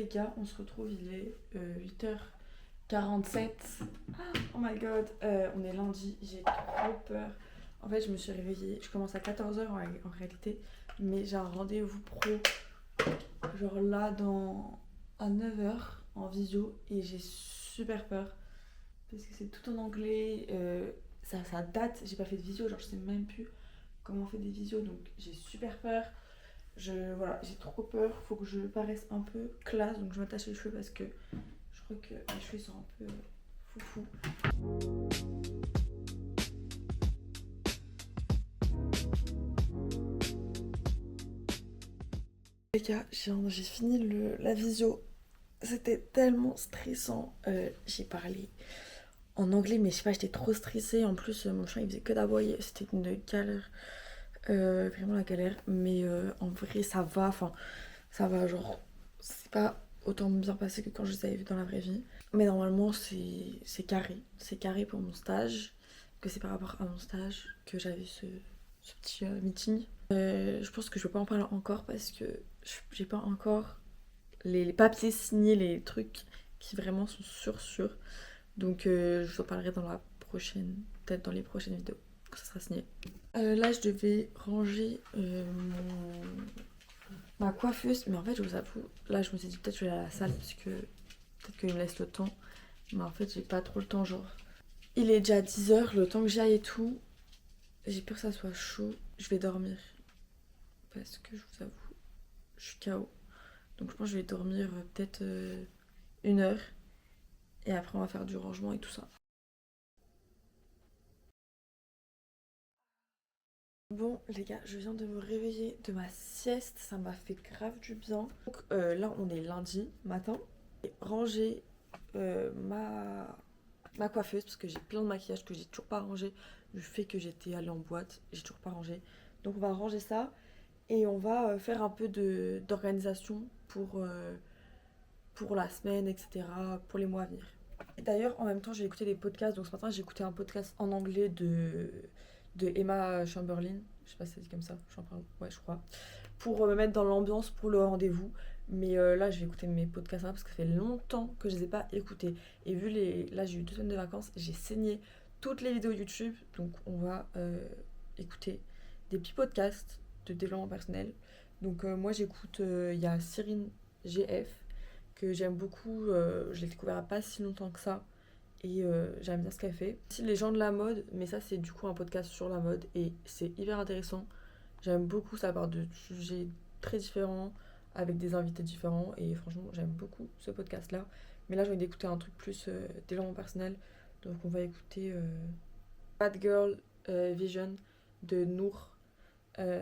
les gars, on se retrouve, il est 8h47. Oh my god, on est lundi, j'ai trop peur. En fait, je me suis réveillée, je commence à 14h en réalité, mais j'ai un rendez-vous pro, genre là, à 9h en visio, et j'ai super peur, parce que c'est tout en anglais, ça date, j'ai pas fait de visio, genre je sais même plus comment on fait des visios, donc j'ai super peur. Voilà, j'ai trop peur, faut que je paraisse un peu classe, donc je m'attache les cheveux parce que je crois que mes cheveux sont un peu foufou. Les gars, j'ai fini la visio, c'était tellement stressant. J'ai parlé en anglais, mais je sais pas, j'étais trop stressée. En plus, mon chat il faisait que d'aboyer, c'était une galère, vraiment la galère. Mais en vrai, ça va, enfin, ça va, genre, c'est pas autant bien passé que quand je les avais vus dans la vraie vie. Mais normalement, c'est carré. C'est carré pour mon stage. Que c'est par rapport à mon stage que j'avais ce petit meeting. Je pense que je peux pas en parler encore parce que j'ai pas encore les papiers signés, les trucs qui vraiment sont sûrs. Donc je vous en parlerai dans la prochaine, peut-être dans les prochaines vidéos, quand ça sera signé. Là, je devais ranger ma coiffeuse, mais en fait, je vous avoue, là, je me suis dit peut-être je vais aller à la salle parce que peut-être qu'il me laisse le temps. Mais en fait, j'ai pas trop le temps, genre. Il est déjà 10h, le temps que j'y aille et tout. J'ai peur que ça soit chaud. Je vais dormir. Parce que je vous avoue, je suis KO. Donc je pense que je vais dormir peut-être 1 heure. Et après, on va faire du rangement et tout ça. Bon, les gars, je viens de me réveiller de ma sieste. Ça m'a fait grave du bien. Donc là, on est lundi matin. J'ai rangé ma coiffeuse parce que j'ai plein de maquillage que j'ai toujours pas rangé du fait que j'étais allée en boîte, j'ai toujours pas rangé. Donc on va ranger ça et on va faire un peu d'organisation pour la semaine, etc., pour les mois à venir. Et d'ailleurs, en même temps, j'ai écouté des podcasts. Donc ce matin, j'ai écouté un podcast en anglais de Emma Chamberlain. Je sais pas si ça dit comme ça, j'en parle, ouais, je crois. Pour me mettre dans l'ambiance pour le rendez-vous. Mais là, je vais écouter mes podcasts parce que ça fait longtemps que je les ai pas écoutés. Et vu là, j'ai eu 2 semaines de vacances, j'ai saigné toutes les vidéos YouTube. Donc, on va écouter des petits podcasts de développement personnel. Donc, moi, j'écoute, il y a Cyrine GF que j'aime beaucoup. Je l'ai découvert il n'y a pas si longtemps que ça. Et j'aime bien ce qu'elle fait. Aussi, les gens de la mode, mais ça, c'est du coup un podcast sur la mode. Et c'est hyper intéressant. J'aime beaucoup, ça part de sujets très différents, avec des invités différents, et franchement, j'aime beaucoup ce podcast-là. Mais là, j'ai envie d'écouter un truc plus développement personnel, donc on va écouter Bad Girl Vision de Nour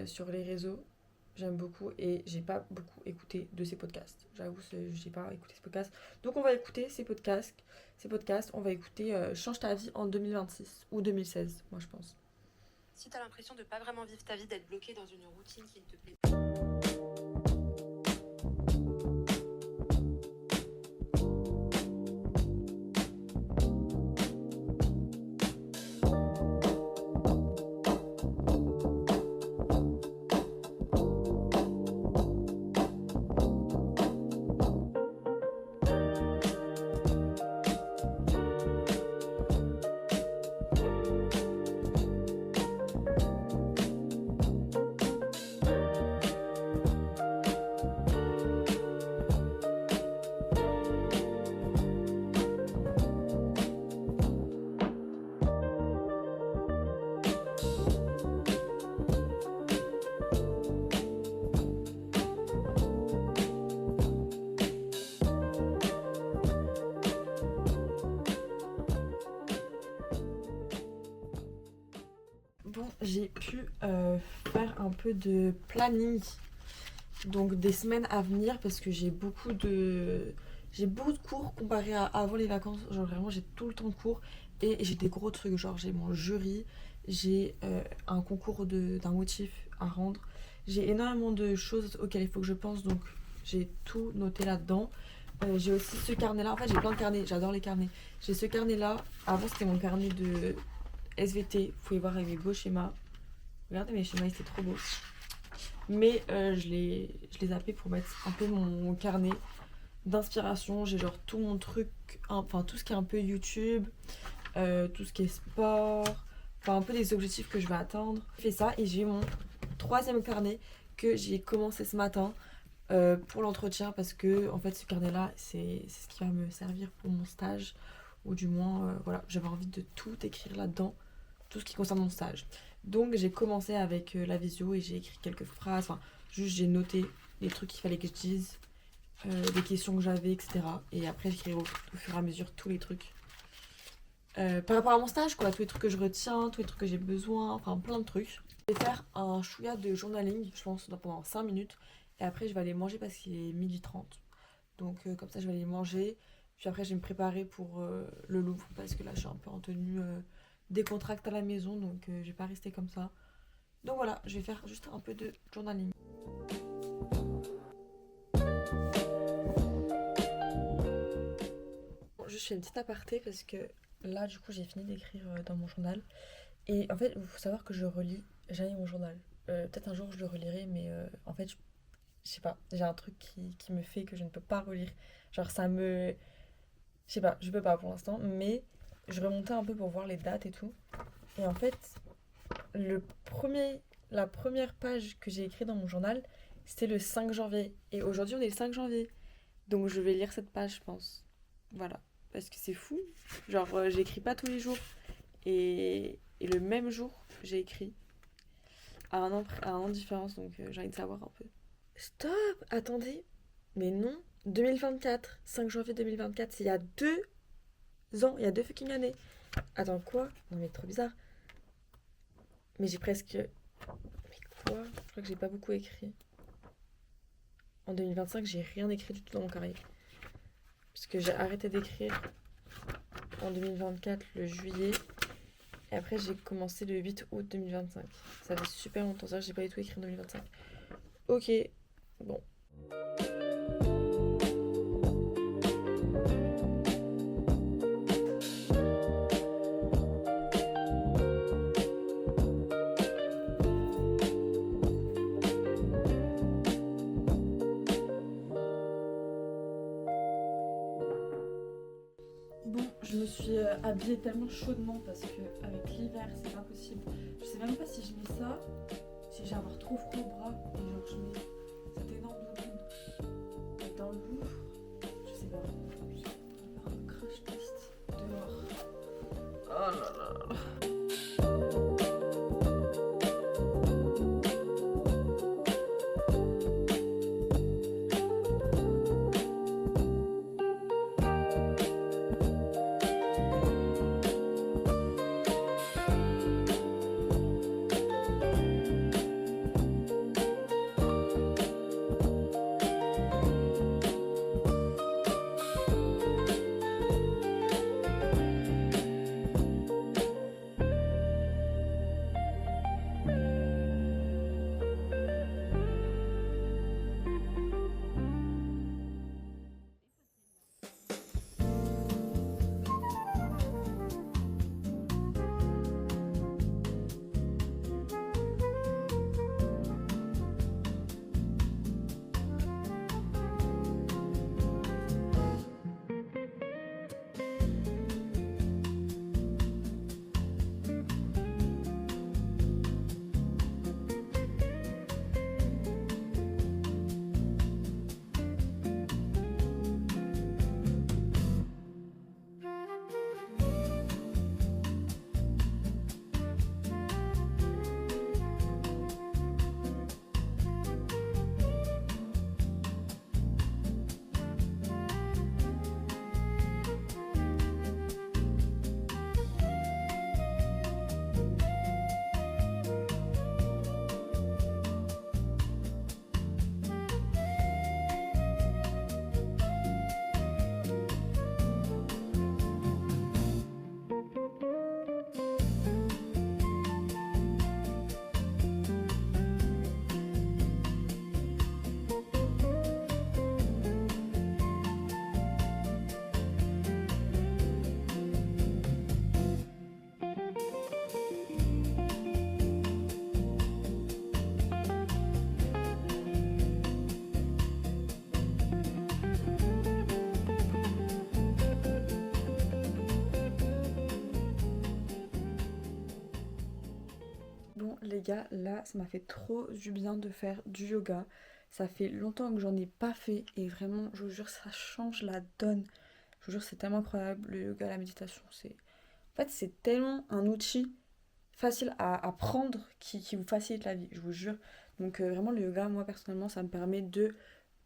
sur les réseaux. J'aime beaucoup et j'ai pas beaucoup écouté de ces podcasts. J'avoue, j'ai pas écouté ces podcasts. Donc on va écouter ces podcasts. On va écouter Change ta vie en 2026 ou 2016, moi je pense. Si t'as l'impression de pas vraiment vivre ta vie, d'être bloqué dans une routine qui ne te plaît pas. Bon, j'ai pu faire un peu de planning, donc des semaines à venir, parce que j'ai beaucoup de cours comparé à avant les vacances. Genre vraiment, j'ai tout le temps de cours et j'ai des gros trucs. Genre j'ai mon jury, j'ai un concours d'un motif à rendre. J'ai énormément de choses auxquelles il faut que je pense, donc j'ai tout noté là-dedans. J'ai aussi ce carnet-là. En fait, j'ai plein de carnets. J'adore les carnets. J'ai ce carnet-là. Avant, c'était mon carnet de SVT. Vous pouvez voir avec mes beaux schémas. Regardez mes schémas, ils étaient trop beaux. Mais je les zappé pour mettre un peu mon carnet d'inspiration. J'ai genre tout mon truc, enfin tout ce qui est un peu YouTube, tout ce qui est sport, enfin un peu des objectifs que je vais atteindre. J'ai fait ça et j'ai mon 3e carnet que j'ai commencé ce matin pour l'entretien parce que en fait ce carnet-là c'est ce qui va me servir pour mon stage ou du moins voilà, j'avais envie de tout écrire là-dedans, tout ce qui concerne mon stage. Donc j'ai commencé avec la visio et j'ai écrit quelques phrases, enfin juste j'ai noté les trucs qu'il fallait que je dise, des questions que j'avais, etc. Et après j'écris au fur et à mesure tous les trucs. Par rapport à mon stage, quoi, tous les trucs que je retiens, tous les trucs que j'ai besoin, enfin plein de trucs. Je vais faire un chouïa de journaling, je pense, pendant 5 minutes. Et après, je vais aller manger parce qu'il est 12h30. Donc, comme ça, je vais aller manger. Puis après, je vais me préparer pour le Louvre parce que là, je suis un peu en tenue décontracte à la maison. Donc, je vais pas rester comme ça. Donc voilà, je vais faire juste un peu de journaling. Bon, juste fais une petite aparté parce que là, du coup, j'ai fini d'écrire dans mon journal. Et en fait, il faut savoir que je relis jamais mon journal. Peut-être un jour je le relirai, mais en fait, je sais pas, j'ai un truc qui me fait que je ne peux pas relire. Genre, ça me. Je sais pas, je peux pas pour l'instant, mais je remontais un peu pour voir les dates et tout. Et en fait, la première page que j'ai écrite dans mon journal, c'était le 5 janvier. Et aujourd'hui, on est le 5 janvier. Donc, je vais lire cette page, je pense. Voilà. Parce que c'est fou. Genre, j'écris pas tous les jours. Et le même jour, j'ai écrit à un an de différence, donc j'ai envie de savoir un peu. Stop! Attendez! Mais non! 2024, 5 janvier 2024, c'est il y a 2 ans, il y a 2 fucking années. Attends, quoi? Non mais trop bizarre. Mais j'ai presque... Mais quoi? Je crois que j'ai pas beaucoup écrit. En 2025, j'ai rien écrit du tout dans mon carnet. Parce que j'ai arrêté d'écrire en 2024, le juillet. Et après, j'ai commencé le 8 août 2025. Ça fait super longtemps, ça, j'ai pas du tout écrit en 2025. Ok, bon. Bon, je me suis habillée tellement chaudement parce que avec l'hiver, c'est pas possible. Je sais même pas si je mets ça, si j'ai avoir trop froid au bras, et genre je mets cette énorme doudoune dans le Louvre, je sais pas. Je vais faire un crash test dehors. Oh là là là. gars, là, ça m'a fait trop du bien de faire du yoga. Ça fait longtemps que j'en ai pas fait et vraiment, je vous jure, ça change la donne. Je vous jure, c'est tellement incroyable. Le yoga, la méditation, en fait, c'est tellement un outil facile à prendre qui vous facilite la vie, je vous jure. Donc vraiment, le yoga, moi, personnellement, ça me permet de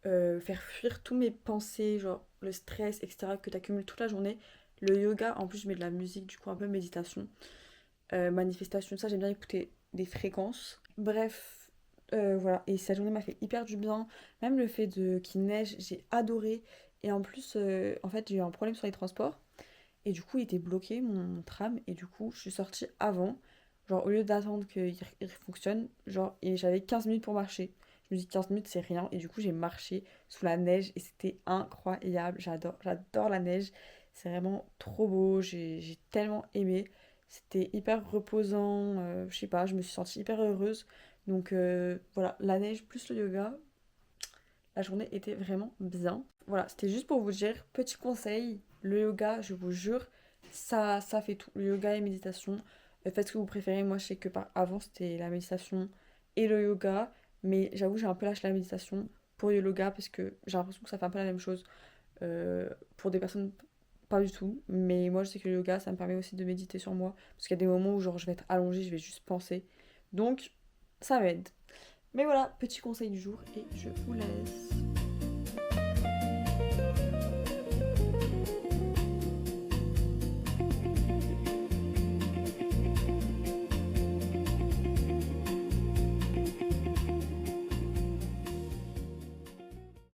faire fuir tous mes pensées, genre le stress, etc., que tu accumules toute la journée. Le yoga, en plus, je mets de la musique, du coup, un peu méditation. Manifestation, ça j'aime bien écouter des fréquences. Bref, voilà. Et cette journée m'a fait hyper du bien. Même le fait qu'il neige, j'ai adoré. Et en plus, en fait, j'ai eu un problème sur les transports. Et du coup, il était bloqué, mon tram. Et du coup, je suis sortie avant. Genre, au lieu d'attendre qu'il fonctionne, genre, et j'avais 15 minutes pour marcher. Je me dis 15 minutes, c'est rien. Et du coup, j'ai marché sous la neige et c'était incroyable. J'adore la neige. C'est vraiment trop beau. J'ai tellement aimé. C'était hyper reposant. Je sais pas, je me suis sentie hyper heureuse. Donc voilà, la neige plus le yoga, la journée était vraiment bien. Voilà, c'était juste pour vous dire, petit conseil, le yoga, je vous jure, ça fait tout. Le yoga et méditation, faites ce que vous préférez. Moi, je sais que avant, c'était la méditation et le yoga, mais j'avoue, j'ai un peu lâché la méditation pour le yoga parce que j'ai l'impression que ça fait un peu la même chose. Pour des personnes, pas du tout, mais moi, je sais que le yoga, ça me permet aussi de méditer sur moi parce qu'il y a des moments où, genre, je vais être allongée, je vais juste penser. Donc, ça m'aide. Mais voilà, petit conseil du jour et je vous laisse.